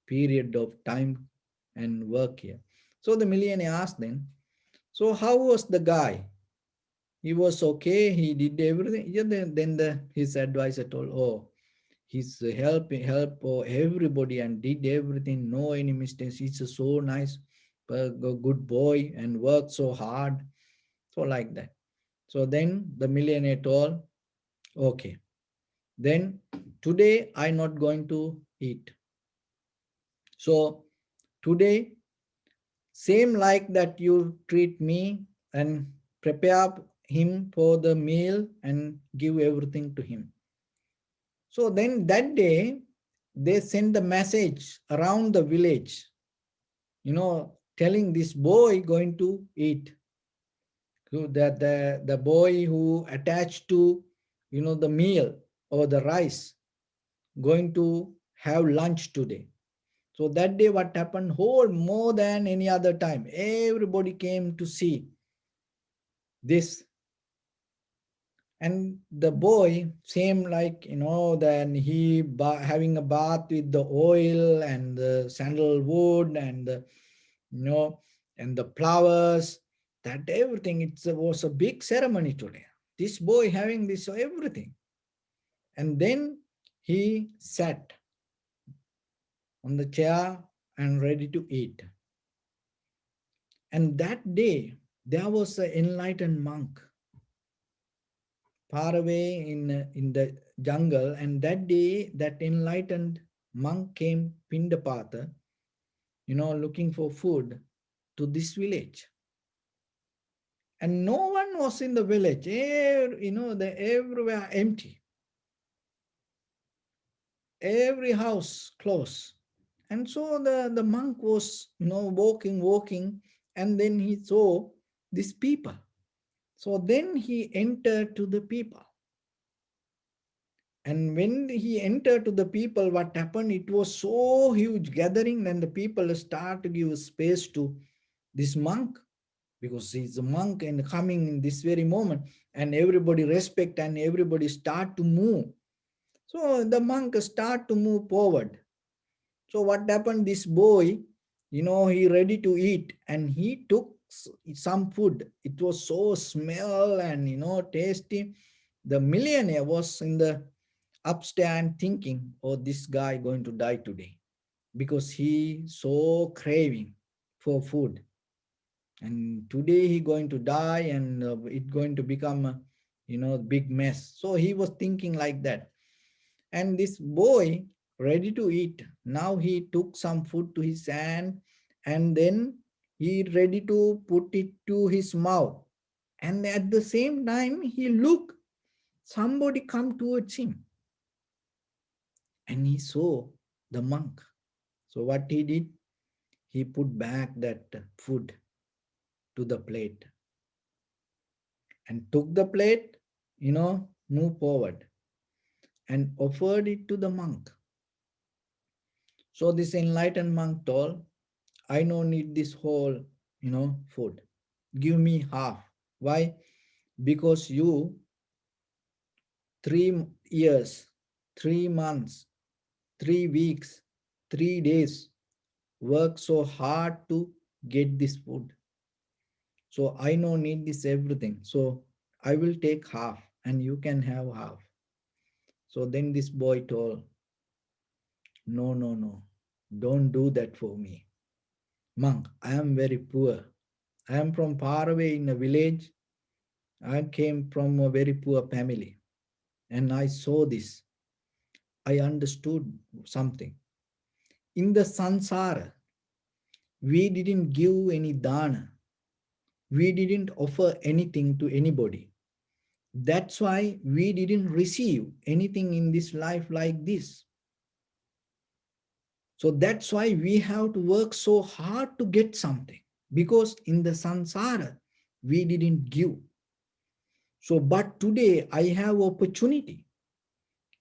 period of time and work here. So the millionaire asked then, so how was the guy? He was okay, he did everything. Yeah, his advisor told, oh, he's help everybody and did everything, no any mistakes. He's a so nice, good boy and worked so hard. So like that. So then the millionaire told, okay, then today I'm not going to eat. So today, same like that you treat me and prepare him for the meal and give everything to him. So then that day, they send the message around the village, telling this boy going to eat. So that the boy who attached to, the meal or the rice, going to have lunch today. So that day, what happened? Whole more than any other time, everybody came to see this. And the boy, same like, then he having a bath with the oil and the sandalwood and the, you know, and the flowers, that everything, was a big ceremony today. This boy having this everything. And then he sat on the chair and ready to eat. And that day, there was an enlightened monk far away in the jungle. And that day, that enlightened monk came Pindapata, looking for food to this village. And no one was in the village. Everywhere empty. Every house closed. And so the monk was, walking, and then he saw these people. So then he entered to the people. And when he entered to the people, what happened? It was so huge gathering, and the people start to give space to this monk, because he's a monk and coming in this very moment, and everybody respect and everybody start to move. So the monk start to move forward. So what happened? This boy, he ready to eat, and he took some food. It was so smell and tasty. The millionaire was in the upstairs thinking, oh, this guy going to die today, because he so craving for food, and today he going to die, and it going to become a, big mess. So he was thinking like that. And this boy ready to eat, now he took some food to his hand, and then he ready to put it to his mouth. And at the same time, he look, somebody come towards him, and he saw the monk. So what he did, he put back that food to the plate and took the plate, move forward and offered it to the monk. So this enlightened monk told, I don't need this whole, food. Give me half. Why? Because you 3 years, 3 months, 3 weeks, 3 days work so hard to get this food. So I know need this everything. So I will take half and you can have half. So then this boy told, no, no, no, don't do that for me. Monk, I am very poor. I am from far away in a village. I came from a very poor family. And I saw this. I understood something. In the sansara, we didn't give any dana. We didn't offer anything to anybody. That's why we didn't receive anything in this life like this. So that's why we have to work so hard to get something, because in the sansara we didn't give. So but today I have opportunity.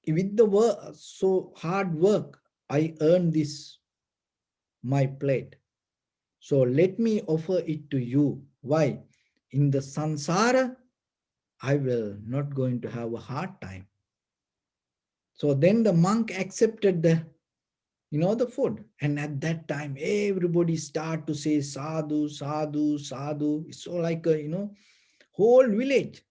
With the work, so hard work, I earn this, my plate. So let me offer it to you. Why? In the sansara, I will not going to have a hard time. So then the monk accepted the food. And at that time, everybody start to say sadhu, sadhu, sadhu. It's so like whole village.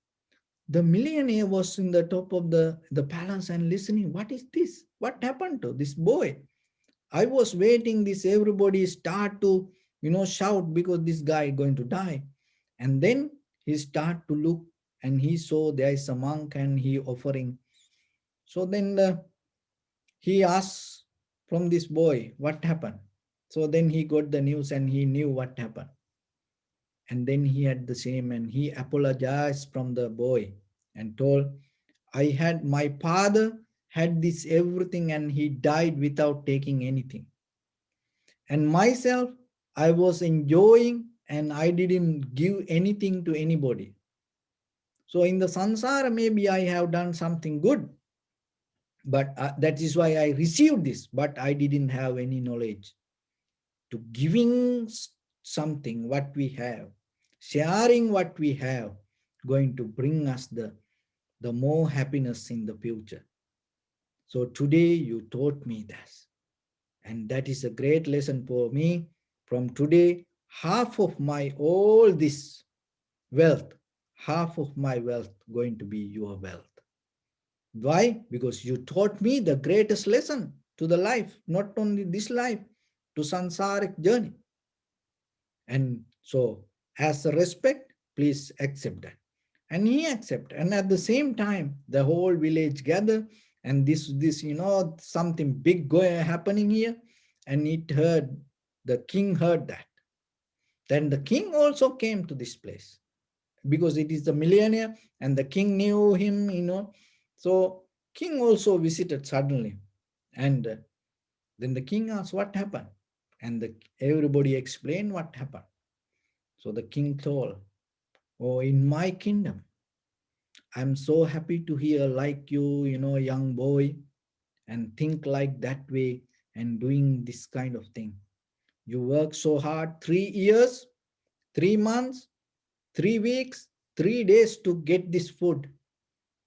The millionaire was in the top of the palace and listening. What is this? What happened to this boy? I was waiting. This everybody start to shout because this guy is going to die. And then he start to look and he saw there is a monk and he offering. So then he asked from this boy what happened. So then he got the news and he knew what happened. And then he had the same and he apologized from the boy and told, I had my father had this everything and he died without taking anything. And myself, I was enjoying and I didn't give anything to anybody. So in the sansara, maybe I have done something good, but that is why I received this, but I didn't have any knowledge to giving something what we have, sharing what we have, going to bring us the more happiness in the future. So today you taught me this, and that is a great lesson for me. From today, half of my all this wealth, half of my wealth going to be your wealth. Why? Because you taught me the greatest lesson to the life, not only this life, to sansaric journey. And so, as a respect, please accept that. And he accept. And at the same time, the whole village gather, and this something big going happening here, and it heard the king heard that. Then the king also came to this place because it is the millionaire, and the king knew him. So king also visited suddenly, and then the king asked what happened, and everybody explained what happened. So the king told, oh, in my kingdom, I'm so happy to hear like you, young boy, and think like that way and doing this kind of thing. You work so hard, 3 years, 3 months, 3 weeks, 3 days to get this food.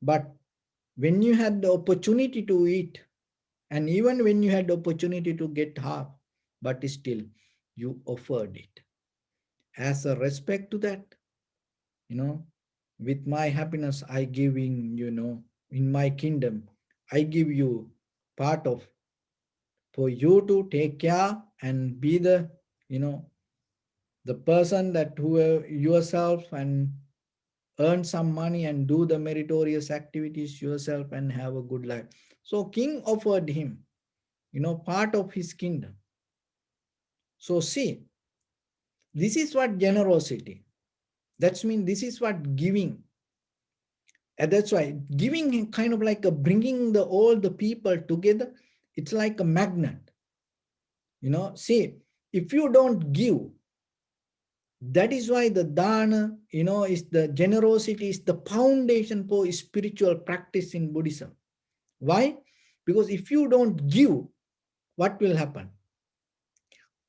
But when you had the opportunity to eat, and even when you had the opportunity to get half, but still you offered it. As a respect to that, you know with my happiness I giving, in my kingdom I give you part of, for you to take care and be you know the person that who yourself and earn some money and do the meritorious activities yourself and have a good life. So king offered him, part of his kingdom. So see, this is what generosity, that's mean this is what giving. And that's why giving kind of like a bringing all the people together. It's like a magnet. See, if you don't give, that is why the dana, is the generosity is the foundation for spiritual practice in Buddhism. Why? Because if you don't give, what will happen?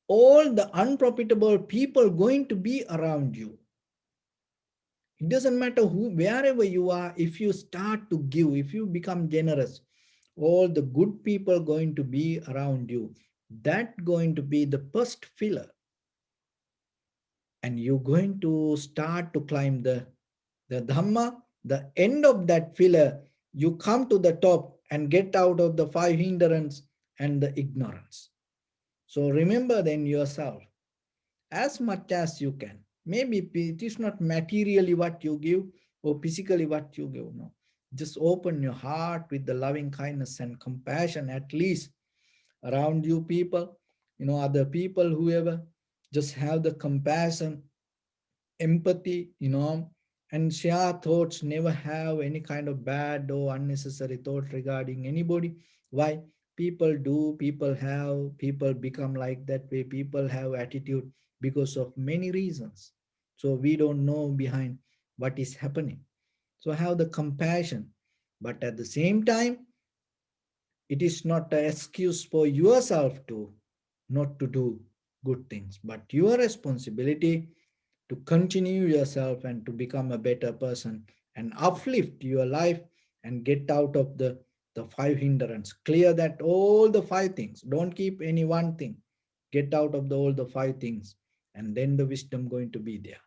All the unprofitable people going to be around you. It doesn't matter wherever you are, if you start to give, if you become generous, all the good people going to be around you. That going to be the first pillar. And you're going to start to climb the Dhamma, the end of that pillar, you come to the top and get out of the five hindrance and the ignorance. So remember then yourself, as much as you can. Maybe it is not materially what you give or physically what you give. No. Just open your heart with the loving kindness and compassion, at least around you people, other people, whoever. Just have the compassion, empathy, and share thoughts. Never have any kind of bad or unnecessary thought regarding anybody. Why? People do, people have, people become like that way, people have attitude because of many reasons. So we don't know behind what is happening. So have the compassion, but at the same time, it is not an excuse for yourself to not to do. good things, but your responsibility to continue yourself and to become a better person and uplift your life and get out of the five hindrance. Clear that all the five things. Don't keep any one thing. Get out of all the five things, and then the wisdom going to be there.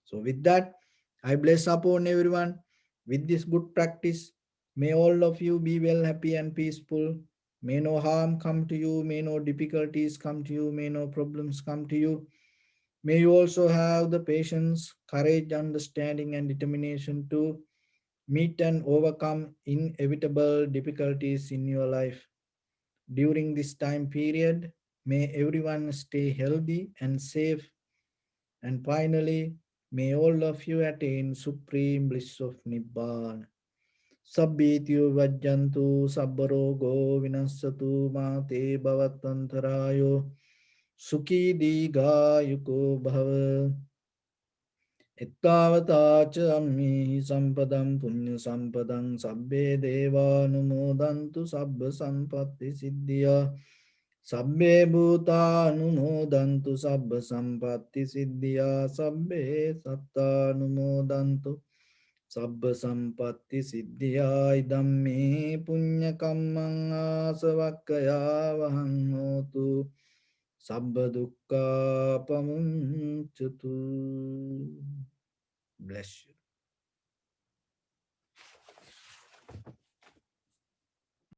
So with that, I bless upon everyone with this good practice. May all of you be well, happy and peaceful. May no harm come to you. May no difficulties come to you. May no problems come to you. May you also have the patience, courage, understanding, and determination to meet and overcome inevitable difficulties in your life. During this time period, may everyone stay healthy and safe. And finally, may all of you attain supreme bliss of Nibbana. Sabbityu vajjantu sabbarogo vinassatu ma te bhavatantarayo sukhi digayuko bhava. Ittavata cha ammi sampadam punya sampadam sabbe deva numodantu sabba sampatti siddhya sabbe bhuta numodantu sabba sampatti siddhya sabbe satta numodantu sabba sampatti siddhya idammi punya kammang asavakkaya vahang hotu sabba dukkha pamuncatu. Bless you.